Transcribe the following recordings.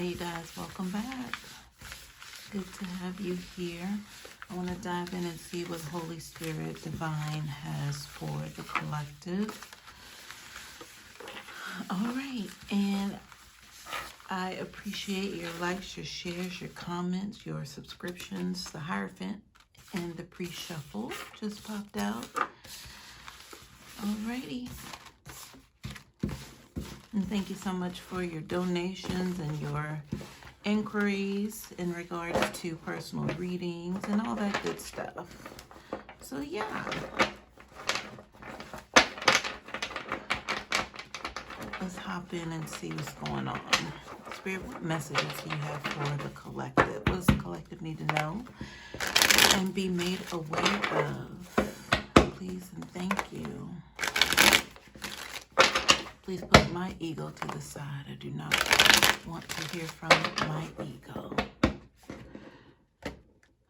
you guys? Welcome back. Good to have you here. I want to dive in and see what Holy Spirit Divine has for the collective. All right, and I appreciate your likes, your shares, your comments, your subscriptions. The Hierophant and the pre-shuffle just popped out. Alrighty. And thank you so much for your donations and your inquiries in regards to personal readings and all that good stuff. So yeah. Let's hop in and see what's going on. Spirit, what messages do you have for the collective? What does the collective need to know and be made aware of? Please and thank you. Please put my ego to the side. I do not want to hear from my ego.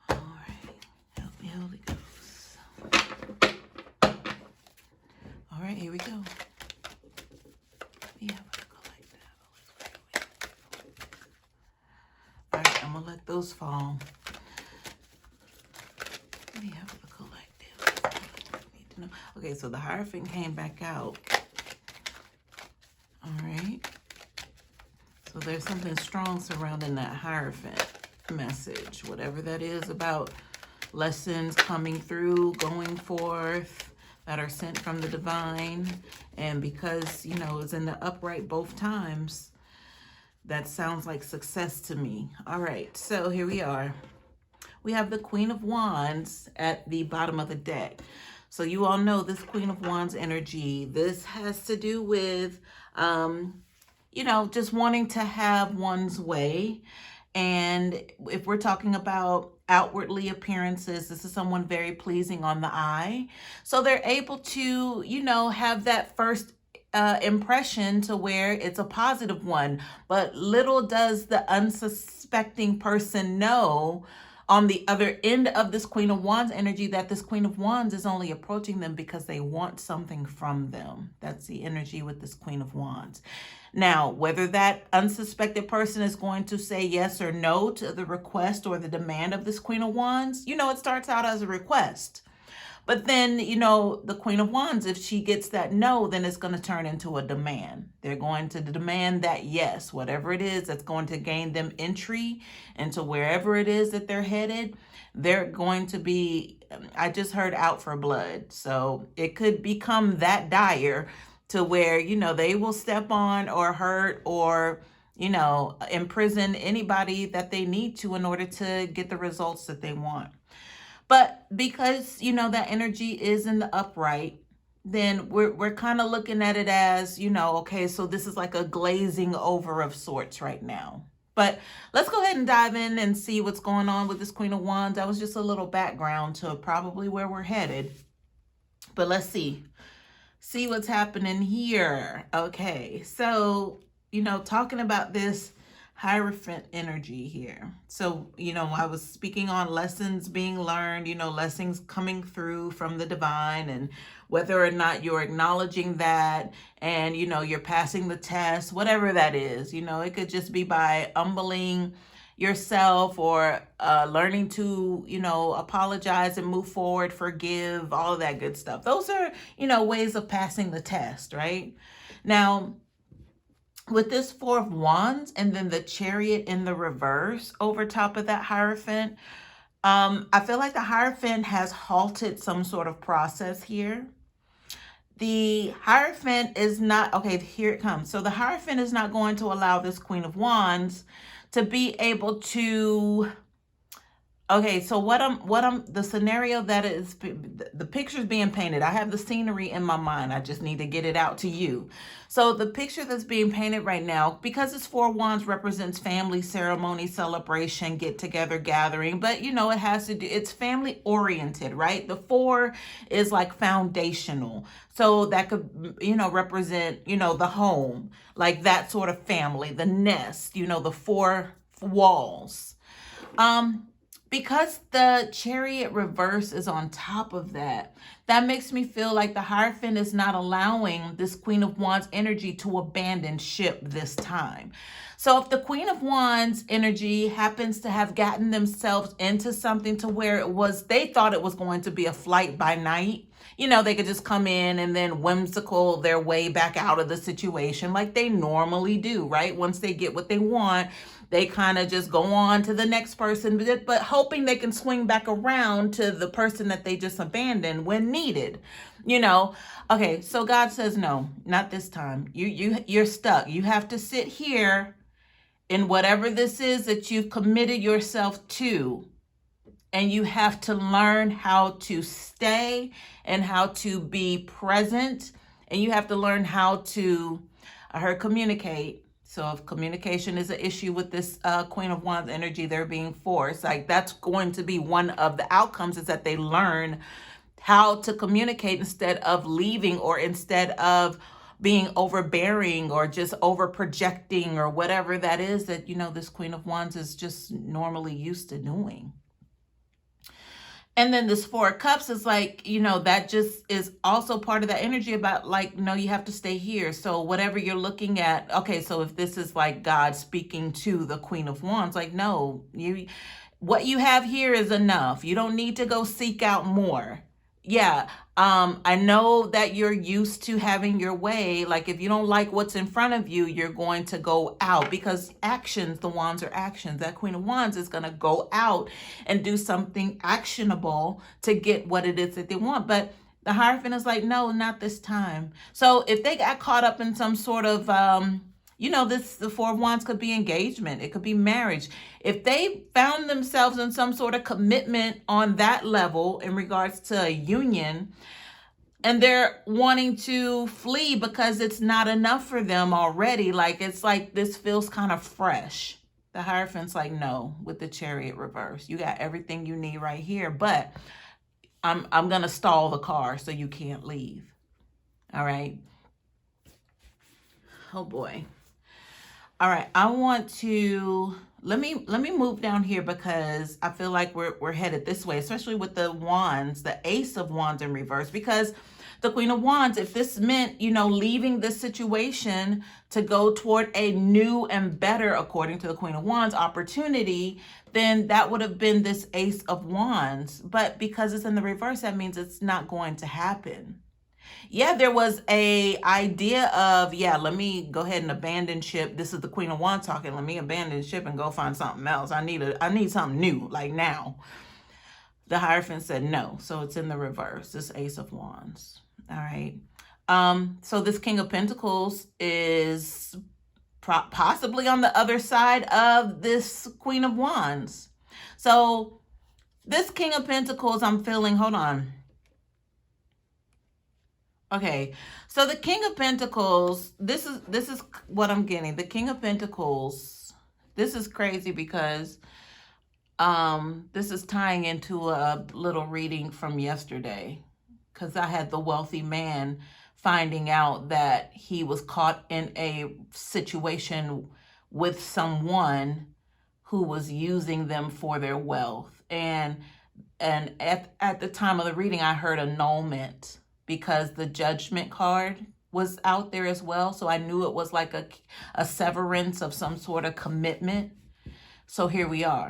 All right. Help me, Holy Ghost. All right, here we go. Yeah, for the collective. All right, I'm going to let those fall. We have the collective. Need to know. Okay, so the Hierophant came back out. All right. So there's something strong surrounding that Hierophant message, whatever that is, about lessons coming through, going forth, that are sent from the divine. And because, you know, it's in the upright both times, that sounds like success to me. All right, so here we are. We have the Queen of Wands at the bottom of the deck. So you all know this Queen of Wands energy. This has to do with, you know, just wanting to have one's way. And if we're talking about outwardly appearances, this is someone very pleasing on the eye. So they're able to, you know, have that first impression to where it's a positive one. But little does the unsuspecting person know on the other end of this Queen of Wands energy that this Queen of Wands is only approaching them because they want something from them. That's the energy with this Queen of Wands. Now, whether that unsuspected person is going to say yes or no to the request or the demand of this Queen of Wands, you know, it starts out as a request. But then, you know, the Queen of Wands, if she gets that no, then it's going to turn into a demand. They're going to demand that yes, whatever it is that's going to gain them entry into wherever it is that they're headed. They're going to be, I just heard, out for blood. So it could become that dire to where, you know, they will step on or hurt or, you know, imprison anybody that they need to in order to get the results that they want. But because, you know, that energy is in the upright, then we're kind of looking at it as, you know, okay, so this is like a glazing over of sorts right now. But let's go ahead and dive in and see what's going on with this Queen of Wands. That was just a little background to probably where we're headed. But let's see what's happening here. Okay, so, you know, talking about this Hierophant energy here. So, you know, I was speaking on lessons being learned, you know, lessons coming through from the divine, and whether or not you're acknowledging that and, you know, you're passing the test, whatever that is, you know, it could just be by humbling yourself or learning to, you know, apologize and move forward, forgive, all of that good stuff. Those are, you know, ways of passing the test, right? Now, with this Four of Wands and then the Chariot in the reverse over top of that Hierophant, I feel like the Hierophant has halted some sort of process here. The Hierophant is not, okay, here it comes. So the Hierophant is not going to allow this Queen of Wands to be able to, okay, so the scenario that is, the picture's being painted. I have the scenery in my mind. I just need to get it out to you. So the picture that's being painted right now, because this Four of Wands represents family, ceremony, celebration, get together, gathering, but you know, it has to do, it's family oriented, right? The four is like foundational. So that could, you know, represent, you know, the home, like that sort of family, the nest, you know, the four walls. because the Chariot reverse is on top of that, that makes me feel like the Hierophant is not allowing this Queen of Wands energy to abandon ship this time. So if the Queen of Wands energy happens to have gotten themselves into something to where they thought it was going to be a flight by night, they could just come in and then whimsical their way back out of the situation like they normally do, right? Once they get what they want, they kind of just go on to the next person, but hoping they can swing back around to the person that they just abandoned when needed. Okay, so God says, no, not this time. You're stuck. You have to sit here in whatever this is that you've committed yourself to. And you have to learn how to stay and how to be present. And you have to learn how to, I heard communicate. So if communication is an issue with this Queen of Wands energy, they're being forced. Like that's going to be one of the outcomes, is that they learn how to communicate instead of leaving, or instead of being overbearing or just over projecting or whatever that is that, this Queen of Wands is just normally used to doing. And then this Four of Cups is like, that just is also part of that energy about like, no, you have to stay here. So whatever you're looking at, okay, so if this is like God speaking to the Queen of Wands, like, no, what you have here is enough. You don't need to go seek out more. Yeah, I know that you're used to having your way. Like if you don't like what's in front of you, you're going to go out, because actions, the wands are actions. That Queen of Wands is going to go out and do something actionable to get what it is that they want. But the Hierophant is like, no, not this time. So if they got caught up in some sort of, the Four of Wands could be engagement. It could be marriage. If they found themselves in some sort of commitment on that level in regards to a union, and they're wanting to flee because it's not enough for them already, like it's like this feels kind of fresh. The Hierophant's like, no, with the Chariot reverse. You got everything you need right here, but I'm going to stall the car so you can't leave. All right. Oh boy. All right, I want to let me move down here, because I feel like we're headed this way, especially with the wands, the Ace of Wands in reverse, because the Queen of Wands, if this meant, leaving this situation to go toward a new and better, according to the Queen of Wands, opportunity, then that would have been this Ace of Wands. But because it's in the reverse, that means it's not going to happen. Yeah, there was a idea of, let me go ahead and abandon ship. This is the Queen of Wands talking. Let me abandon ship and go find something else. I need something new, like now. The Hierophant said no. So it's in the reverse, this Ace of Wands. All right. So this King of Pentacles is possibly on the other side of this Queen of Wands. So this King of Pentacles, I'm feeling, hold on. Okay, so the King of Pentacles, this is what I'm getting. The King of Pentacles, this is crazy because this is tying into a little reading from yesterday, because I had the wealthy man finding out that he was caught in a situation with someone who was using them for their wealth. And at the time of the reading, I heard annulment, because the Judgment card was out there as well. So I knew it was like a severance of some sort of commitment. So here we are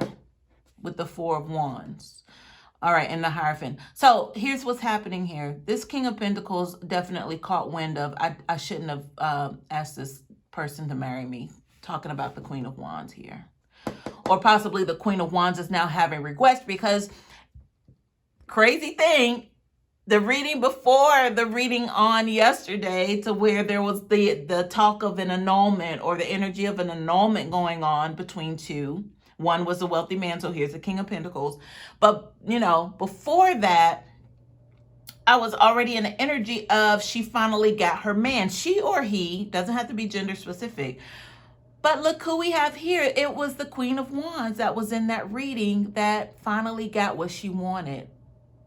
with the Four of Wands. All right, and the Hierophant. So here's what's happening here. This King of Pentacles definitely caught wind of, I shouldn't have asked this person to marry me. Talking about the Queen of Wands here. Or possibly the Queen of Wands is now having regrets, because crazy thing, the reading before the reading on yesterday, to where there was the talk of an annulment, or the energy of an annulment going on between two. One was a wealthy man, so here's the King of Pentacles. But, before that, I was already in the energy of she finally got her man. She or he, doesn't have to be gender specific. But look who we have here. It was the Queen of Wands that was in that reading that finally got what she wanted.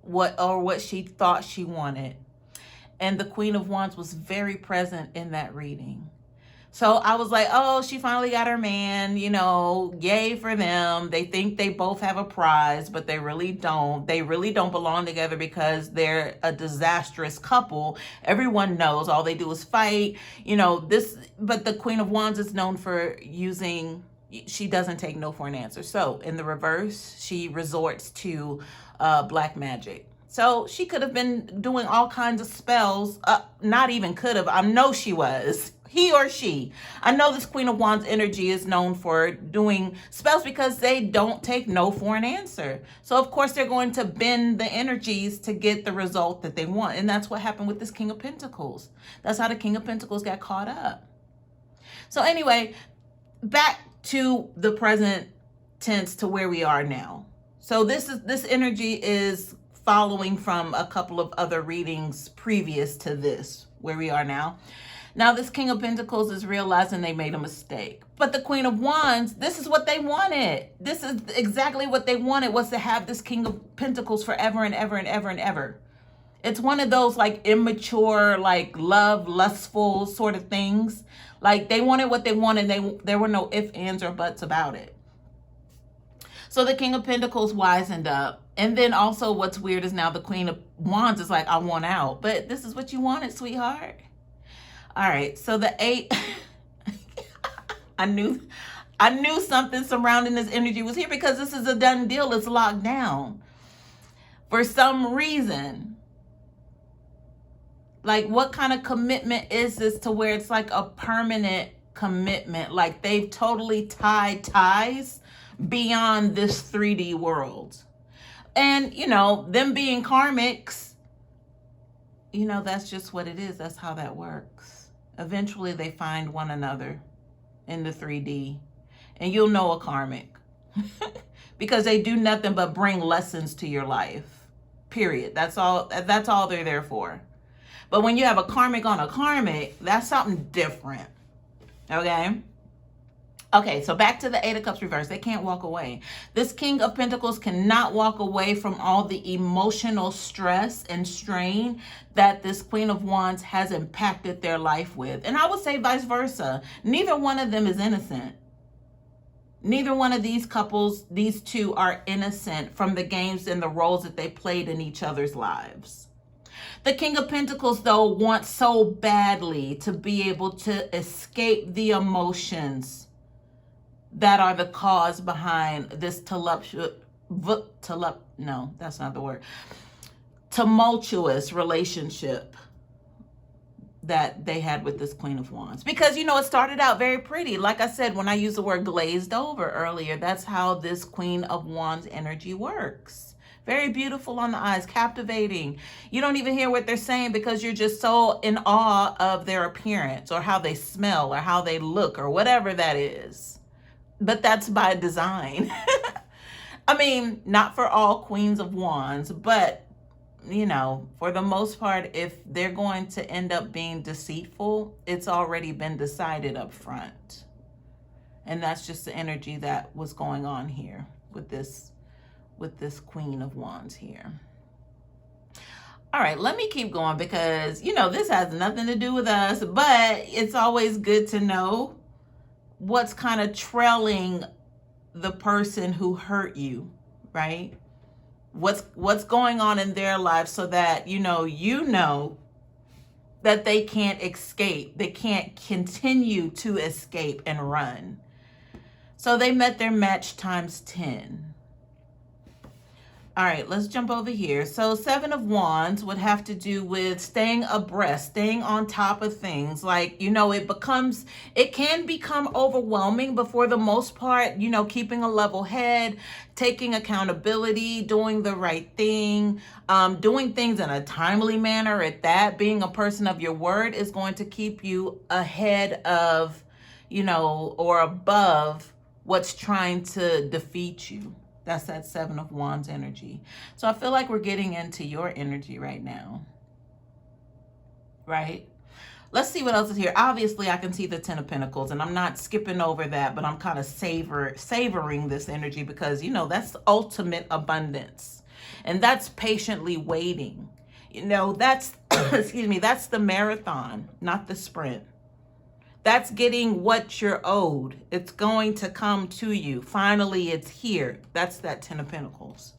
What she thought she wanted. And the Queen of Wands was very present in that reading. So I was like, oh, she finally got her man, you know, yay for them. They think they both have a prize, but they really don't. They really don't belong together because they're a disastrous couple. Everyone knows all they do is fight, you know, this, but the Queen of Wands is known for using, she doesn't take no for an answer. So in the reverse, she resorts to black magic. So she could have been doing all kinds of spells. Not even could have. I know she was. He or she. I know this Queen of Wands energy is known for doing spells because they don't take no for an answer. So of course they're going to bend the energies to get the result that they want. And that's what happened with this King of Pentacles. That's how the King of Pentacles got caught up. So anyway, back to the present tense, to where we are now. So this energy is following from a couple of other readings previous to this, where we are now. Now this King of Pentacles is realizing they made a mistake. But the Queen of Wands, this is what they wanted. This is exactly what they wanted, was to have this King of Pentacles forever and ever and ever and ever. It's one of those like immature, like love, lustful sort of things. Like they wanted what they wanted. There were no ifs, ands, or buts about it. So the King of Pentacles wisened up. And then also what's weird is now the Queen of Wands is like, I want out. But this is what you wanted, sweetheart. All right, so the 8, I knew something surrounding this energy was here because this is a done deal. It's locked down. For some reason, like what kind of commitment is this to where it's like a permanent commitment? Like they've totally tied ties beyond this 3D world. And, you know, them being karmics, you know, that's just what it is. That's how that works. Eventually they find one another in the 3D, and you'll know a karmic because they do nothing but bring lessons to your life, period. That's all they're there for. But when you have a karmic on a karmic, that's something different. Okay, so back to the 8 of Cups reverse. They can't walk away. This King of Pentacles cannot walk away from all the emotional stress and strain that this Queen of Wands has impacted their life with. And I would say vice versa. Neither one of them is innocent. Neither one of these couples, these two, are innocent from the games and the roles that they played in each other's lives. The King of Pentacles, though, wants so badly to be able to escape the emotions that are the cause behind this tumultuous relationship that they had with this Queen of Wands. Because, you know, it started out very pretty. Like I said, when I used the word glazed over earlier, that's how this Queen of Wands energy works. Very beautiful on the eyes, captivating. You don't even hear what they're saying because you're just so in awe of their appearance or how they smell or how they look or whatever that is. But that's by design. I mean, not for all Queens of Wands, but, you know, for the most part, if they're going to end up being deceitful, it's already been decided up front. And that's just the energy that was going on here with this Queen of Wands here. All right, let me keep going because, you know, this has nothing to do with us, but it's always good to know what's kind of trailing the person who hurt you, right? What's going on in their life so that, you know that they can't escape. They can't continue to escape and run. So they met their match times 10. All right, let's jump over here. So 7 of Wands would have to do with staying abreast, staying on top of things. Like, you know, it can become overwhelming, but for the most part, you know, keeping a level head, taking accountability, doing the right thing, doing things in a timely manner at that, being a person of your word is going to keep you ahead of, you know, or above what's trying to defeat you. That's that 7 of Wands energy. So I feel like we're getting into your energy right now. Right? Let's see what else is here. Obviously, I can see the 10 of Pentacles, and I'm not skipping over that, but I'm kind of savoring this energy because, you know, that's ultimate abundance. And that's patiently waiting. You know, that's, excuse me, that's the marathon, not the sprint. That's getting what you're owed. It's going to come to you. Finally, it's here. That's that 10 of Pentacles.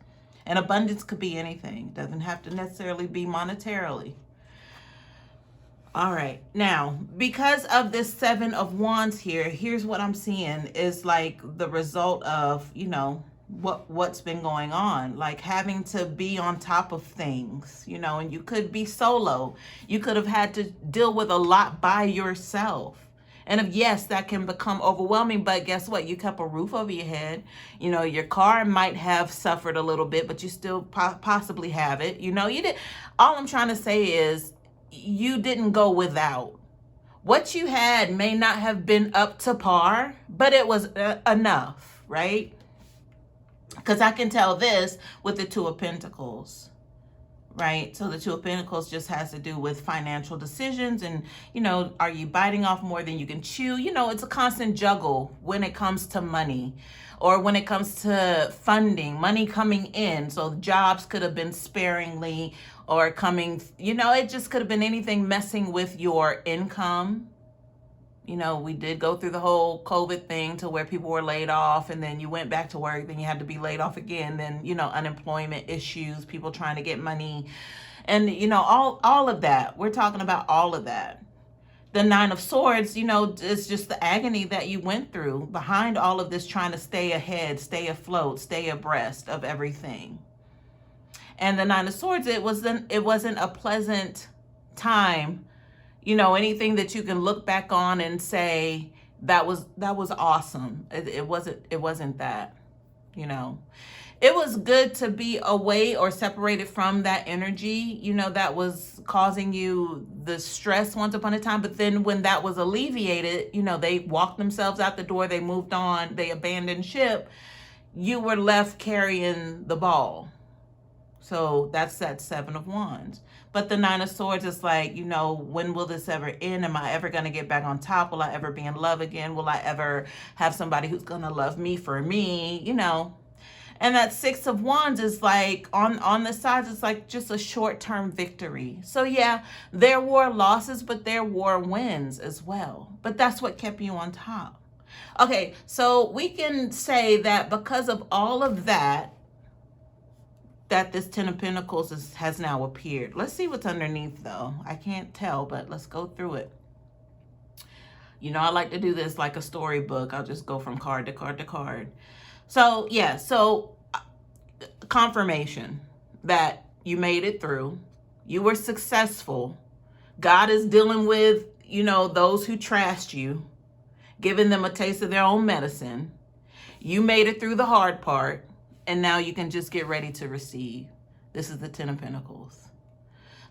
And abundance could be anything. It doesn't have to necessarily be monetarily. All right. Now, because of this 7 of Wands here, here's what I'm seeing is like the result of, you know, what's been going on, like having to be on top of things, you know, and you could be solo. You could have had to deal with a lot by yourself. And if yes, that can become overwhelming, but guess what? You kept a roof over your head. You know, your car might have suffered a little bit, but you still possibly have it. You know, you did. All I'm trying to say is you didn't go without. What you had may not have been up to par, but it was enough, right? Because I can tell this with the 2 of Pentacles, right? So the 2 of Pentacles just has to do with financial decisions and, you know, are you biting off more than you can chew? You know, it's a constant juggle when it comes to money or when it comes to funding, money coming in. So jobs could have been sparingly or coming, you know, it just could have been anything messing with your income. You know, we did go through the whole COVID thing to where people were laid off and then you went back to work, then you had to be laid off again. Then, you know, unemployment issues, people trying to get money and, you know, all of that. We're talking about all of that. The 9 of Swords, you know, is just the agony that you went through behind all of this, trying to stay ahead, stay afloat, stay abreast of everything. And the 9 of Swords, it wasn't a pleasant time. You know, anything that you can look back on and say that was awesome. It wasn't that, you know. It was good to be away or separated from that energy, you know, that was causing you the stress once upon a time. But then when that was alleviated, you know, they walked themselves out the door, they moved on, they abandoned ship. You were left carrying the ball. So that's that 7 of Wands. But the 9 of Swords is like, you know, when will this ever end? Am I ever going to get back on top? Will I ever be in love again? Will I ever have somebody who's going to love me for me? You know. And that 6 of Wands is like, on the sides, it's like just a short-term victory. So yeah, there were losses, but there were wins as well. But that's what kept you on top. Okay, so we can say that because of all of that, that this 10 of Pentacles has now appeared. Let's see what's underneath though. I can't tell, but let's go through it. You know, I like to do this like a storybook. I'll just go from card to card to card. So yeah, so confirmation that you made it through. You were successful. God is dealing with, you know, those who trashed you, giving them a taste of their own medicine. You made it through the hard part. And now you can just get ready to receive. This is the 10 of Pentacles.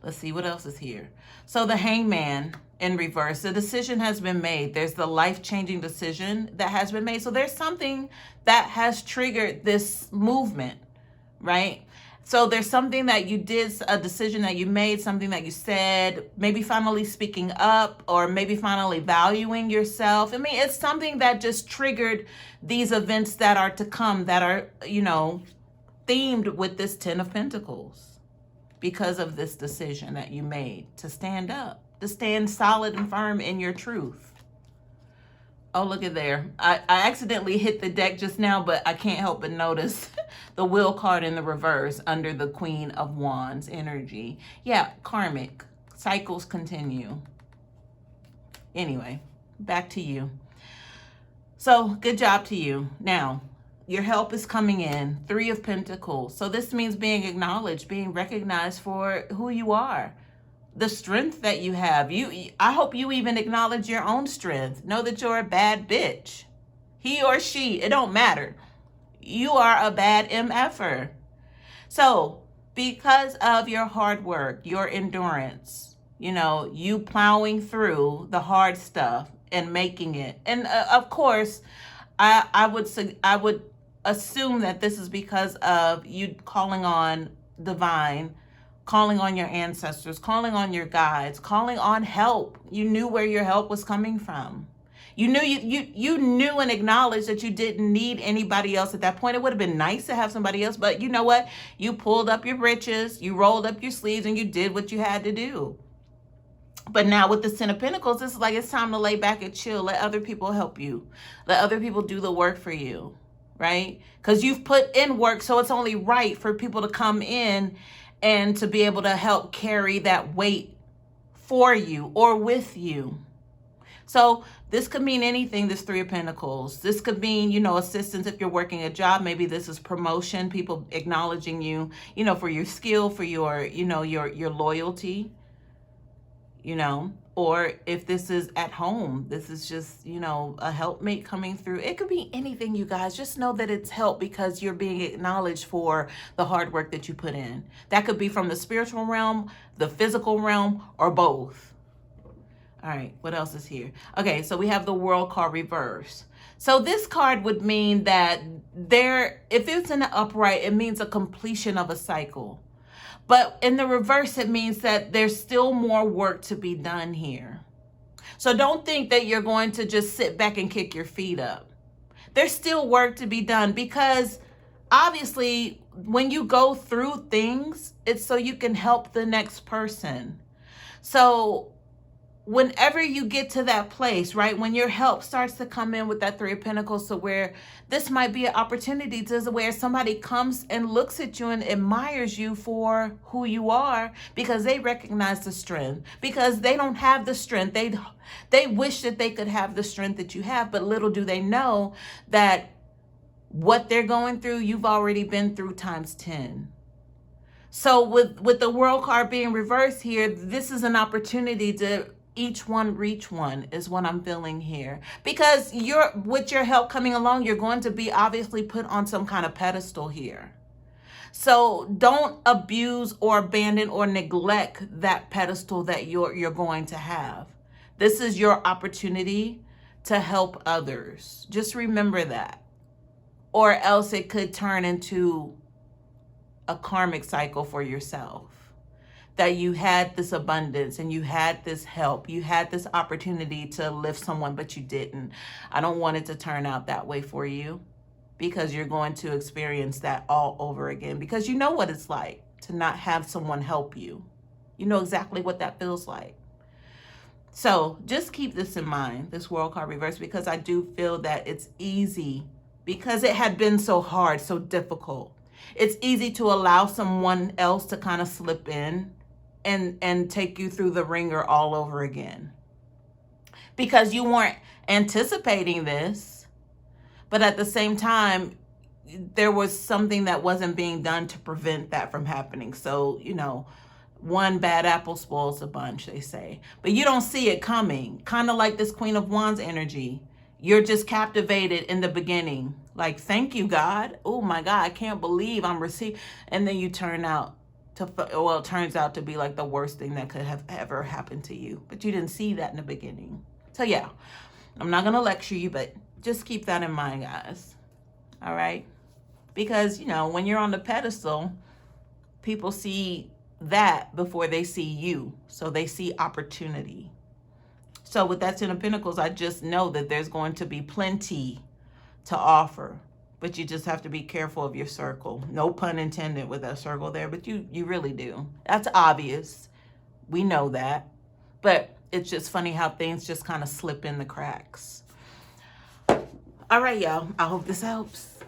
Let's see what else is here. So the Hangman in reverse, the decision has been made. There's the life-changing decision that has been made. So there's something that has triggered this movement, right? So there's something that you did, a decision that you made, something that you said, maybe finally speaking up or maybe finally valuing yourself. I mean, it's something that just triggered these events that are to come that are, you know, themed with this 10 of Pentacles because of this decision that you made to stand up, to stand solid and firm in your truth. Oh, look at there. I accidentally hit the deck just now, but I can't help but notice the Wheel card in the reverse under the Queen of Wands energy. Yeah, karmic. Cycles continue. Anyway, back to you. So, good job to you. Now, your help is coming in. 3 of Pentacles. So this means being acknowledged, being recognized for who you are. The strength that you have. I hope you even acknowledge your own strength. Know that you're a bad bitch. He or she, it don't matter. You are a bad MFer. So, because of your hard work, your endurance, you know, you plowing through the hard stuff and making it. And of course, I would assume that this is because of you calling on divine, calling on your ancestors, calling on your guides, calling on help. You knew where your help was coming from. You knew you knew and acknowledged that you didn't need anybody else at that point. It would have been nice to have somebody else, but you know what? You pulled up your britches, you rolled up your sleeves, and you did what you had to do. But now with the Ten of Pentacles, it's like it's time to lay back and chill. Let other people help you. Let other people do the work for you, right? Because you've put in work, so it's only right for people to come in and to be able to help carry that weight for you or with you. So this could mean anything, this Three of Pentacles. This could mean, you know, assistance if you're working a job. Maybe this is promotion, people acknowledging you, you know, for your skill, for your, you know, your loyalty, you know. Or if this is at home, this is just, you know, a helpmate coming through. It could be anything, you guys. Just know that it's help because you're being acknowledged for the hard work that you put in. That could be from the spiritual realm, the physical realm, or both. All right, what else is here? Okay, so we have the World card reverse. So this card would mean that if it's in the upright, it means a completion of a cycle. But in the reverse, it means that there's still more work to be done here. So don't think that you're going to just sit back and kick your feet up. There's still work to be done because obviously when you go through things, it's so you can help the next person. So whenever you get to that place, right, when your help starts to come in with that Three of Pentacles, so where this might be an opportunity to where somebody comes and looks at you and admires you for who you are because they recognize the strength, because they don't have the strength. They wish that they could have the strength that you have, but little do they know that what they're going through, you've already been through times 10. So with the World card being reversed here, this is an opportunity to each one reach one is what I'm feeling here. Because with your help coming along, you're going to be obviously put on some kind of pedestal here. So don't abuse or abandon or neglect that pedestal that you're going to have. This is your opportunity to help others. Just remember that. Or else it could turn into a karmic cycle for yourself. That you had this abundance and you had this help, you had this opportunity to lift someone, but you didn't. I don't want it to turn out that way for you because you're going to experience that all over again because you know what it's like to not have someone help you. You know exactly what that feels like. So just keep this in mind, this World card reverse, because I do feel that it's easy because it had been so hard, so difficult. It's easy to allow someone else to kind of slip in and take you through the ringer all over again. Because you weren't anticipating this, but at the same time, there was something that wasn't being done to prevent that from happening. So, you know, one bad apple spoils a bunch, they say. But you don't see it coming. Kind of like this Queen of Wands energy. You're just captivated in the beginning. Like, thank you, God. Oh, my God, I can't believe I'm receiving. And then you turn out well, it turns out to be like the worst thing that could have ever happened to you. But you didn't see that in the beginning. So, yeah, I'm not going to lecture you, but just keep that in mind, guys. All right? Because, you know, when you're on the pedestal, people see that before they see you. So they see opportunity. So with that Ten of Pentacles, I just know that there's going to be plenty to offer. But you just have to be careful of your circle. No pun intended with that circle there, but you really do. That's obvious. We know that. But it's just funny how things just kind of slip in the cracks. All right, y'all. I hope this helps.